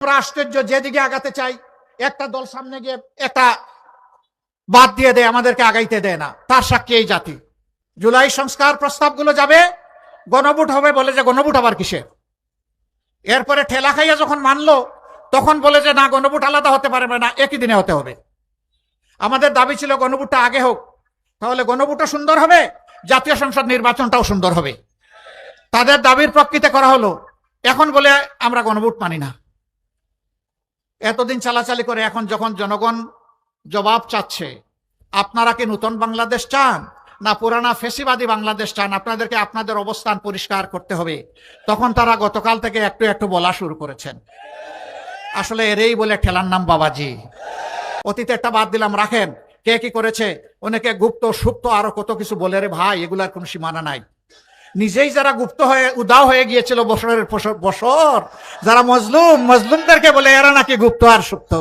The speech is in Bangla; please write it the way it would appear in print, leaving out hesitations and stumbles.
আমরা আশ্চর্য, যেদিকে আগাতে চাই একটা দল সামনে গিয়ে একটা বাদ দিয়ে দেয়, আমাদেরকে আগাইতে দেয় না। তার সাক্ষী এই জাতি। জুলাই সংস্কার প্রস্তাবগুলো যাবে, গণভোট হবে, বলে যে গণভোট আবার কিসের। এরপরে ঠেলা খাইয়া যখন মানলো তখন বলে যে না, গণভোট আলাদা হতে পারবে না, একই দিনে হতে হবে। আমাদের দাবি ছিল গণভোটটা আগে হোক, তাহলে গণভোটও সুন্দর হবে, জাতীয় সংসদ নির্বাচনটাও সুন্দর হবে। তাদের দাবির প্রেক্ষিতে করা হলো। এখন বলে আমরা গণভোট মানি না। এতদিন চালাচালি করে এখন যখন জনগণ জবাব চাচ্ছে, আপনারা কি নতুন বাংলাদেশ চান না পুরানা ফেসিবাদী বাংলাদেশ চান, আপনাদেরকে আপনাদের অবস্থান পরিষ্কার করতে হবে, তখন তারা গতকাল থেকে একটু একটু বলা শুরু করেছেন। আসলে এরই বলে ঠেলার নাম বাবাজি। অতীতে একটা বাদ দিলাম, রাখেন কে কি করেছে, অনেকে গুপ্ত সুপ্ত আরো কত কিছু বলে। রে ভাই, এগুলার কোনো সীমানা নাই। নিজেই যারা গুপ্ত হয়ে উদাও হয়ে গিয়েছিল বছরের বছর, যারা মজলুমদেরকে বলে এরা নাকি গুপ্ত আর সুপ্ত।